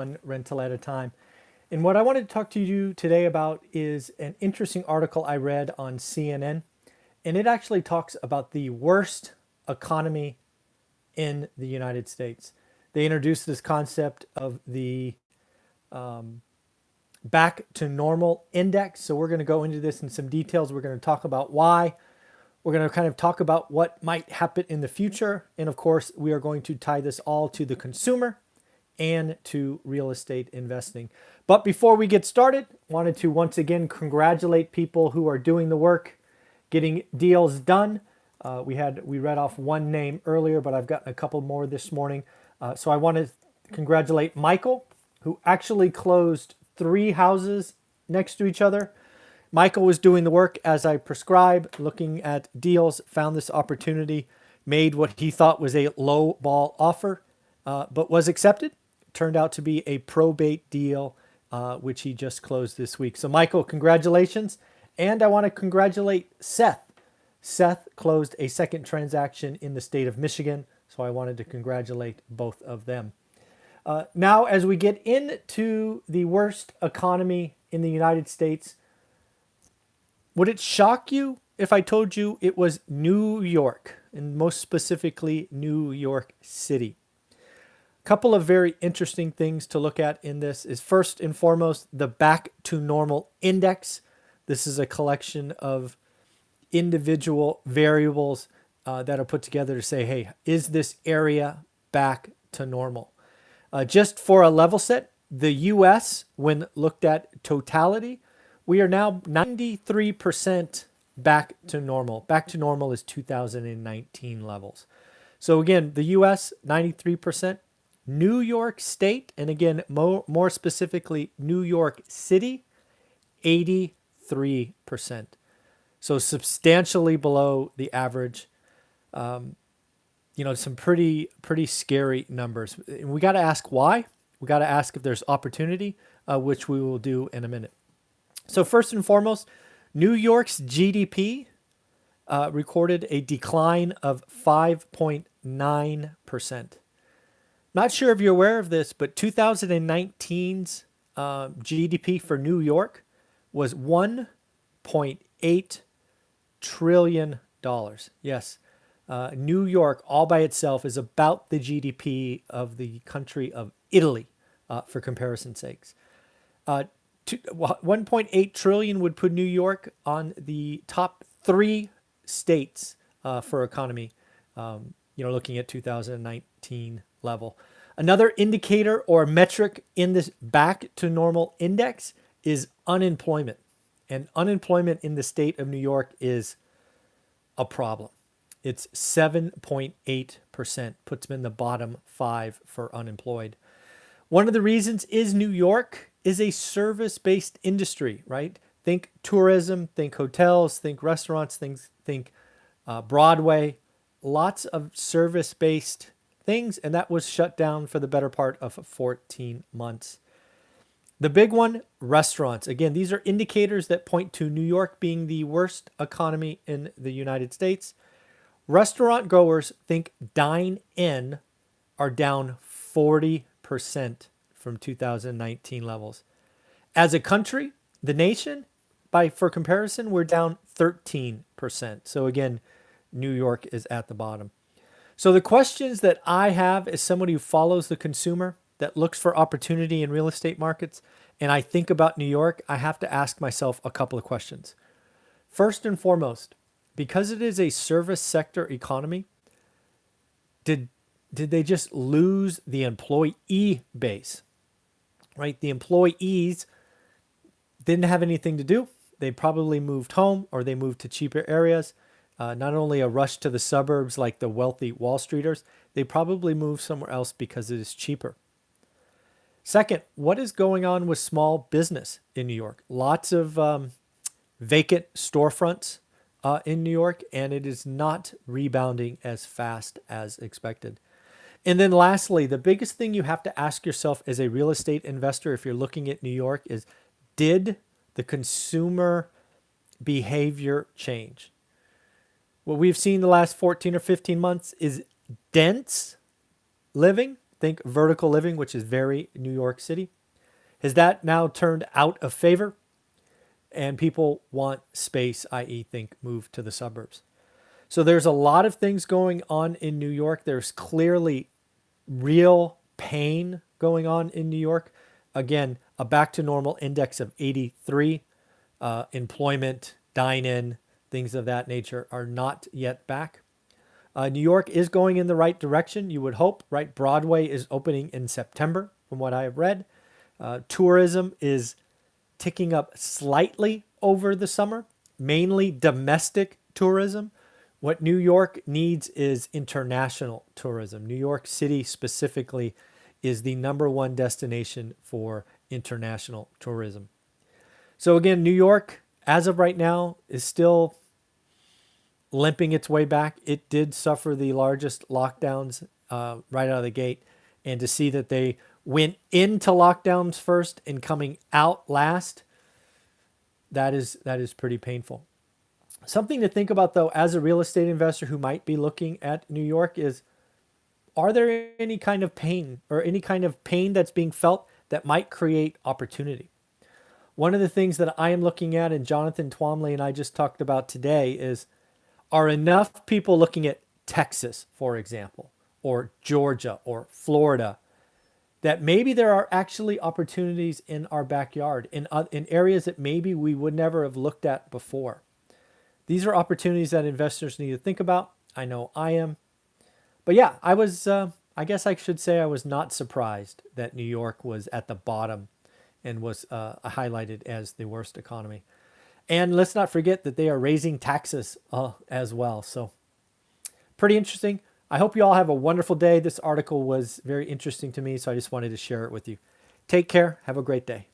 one rental at a time. And what I wanted to talk to you today about is an interesting article I read on CNN. And it actually talks about the worst economy in the United States. They introduced this concept of the back to normal index. So we're going to go into this in some details. We're going to talk about why. We're going to kind of talk about what might happen in the future. And of course, we are going to tie this all to the consumer and to real estate investing. But before we get started, wanted to once again congratulate people who are doing the work, getting deals done. We read off one name earlier, but I've gotten a couple more this morning. So I want to congratulate Michael, who actually closed 3 houses next to each other. Michael was doing the work as I prescribed, looking at deals, found this opportunity, made what he thought was a low ball offer, but was accepted. Turned out to be a probate deal, which he just closed this week. So Michael, congratulations. And I want to congratulate Seth. Seth closed a second transaction in the state of Michigan. So I wanted to congratulate both of them. Now, as we get into the worst economy in the United States, would it shock you if I told you it was New York, and most specifically New York City? A couple of very interesting things to look at in this is first and foremost, the back to normal index. This is a collection of individual variables that are put together to say, hey, is this area back to normal? Just for a level set, the US, when looked at totality, we are now 93% back to normal. Back to normal is 2019 levels. So again, the US, 93%. New York State, and again, more specifically, New York City, 83%. So substantially below the average. Some pretty scary numbers. And we got to ask why. We got to ask if there's opportunity, which we will do in a minute. So first and foremost, New York's GDP recorded a decline of 5.9%. Not sure if you're aware of this, but 2019's GDP for New York was $1.8 trillion. Yes. New York all by itself is about the GDP of the country of Italy, for comparison's sakes. 1.8 trillion would put New York on the top 3 states for economy, looking at 2019 level. Another indicator or metric in this back to normal index is unemployment. And unemployment in the state of New York is a problem. It's 7.8%, puts them in the bottom 5 for unemployed. One of the reasons is New York is a service-based industry, right? Think tourism, think hotels, think restaurants, think Broadway, lots of service-based things, and that was shut down for the better part of 14 months. The big one, restaurants. Again, these are indicators that point to New York being the worst economy in the United States. Restaurant goers, think dine-in, are down 40% from 2019 levels. As a country, the nation, for comparison, we're down 13%. So again, New York is at the bottom. So the questions that I have as somebody who follows the consumer, that looks for opportunity in real estate markets, and I think about New York, I have to ask myself a couple of questions. First and foremost, because it is a service sector economy, did they just lose the employee base? Right? The employees didn't have anything to do. They probably moved home or they moved to cheaper areas. Not only a rush to the suburbs like the wealthy Wall Streeters, they probably moved somewhere else because it is cheaper. Second, what is going on with small business in New York? Lots of vacant storefronts in New York, and it is not rebounding as fast as expected. And then lastly, the biggest thing you have to ask yourself as a real estate investor if you're looking at New York is, did the consumer behavior change? What we've seen the last 14 or 15 months is dense living Think vertical living, which is very New York City. Has that now turned out of favor? And people want space, i.e., think move to the suburbs. So there's a lot of things going on in New York. There's clearly real pain going on in New York. Again, a back to normal index of 83. Employment, dine-in, things of that nature are not yet back. New York is going in the right direction, you would hope, right? Broadway is opening in September, from what I have read. Tourism is ticking up slightly over the summer, mainly domestic tourism. What New York needs is international tourism. New York City specifically is the #1 destination for international tourism. So again, New York, as of right now, is still limping its way back. It did suffer the largest lockdowns right out of the gate. And to see that they went into lockdowns first and coming out last, that is pretty painful. Something to think about, though, as a real estate investor who might be looking at New York is, are there any kind of pain or any kind of pain that's being felt that might create opportunity? One of the things that I am looking at, and Jonathan Twomley and I just talked about today, is are enough people looking at Texas, for example, or Georgia or Florida, that maybe there are actually opportunities in our backyard, in areas that maybe we would never have looked at before. These are opportunities that investors need to think about. I know I am. But yeah, I guess I should say I was not surprised that New York was at the bottom and was highlighted as the worst economy. And let's not forget that they are raising taxes as well. So pretty interesting. I hope you all have a wonderful day. This article was very interesting to me, so I just wanted to share it with you. Take care. Have a great day.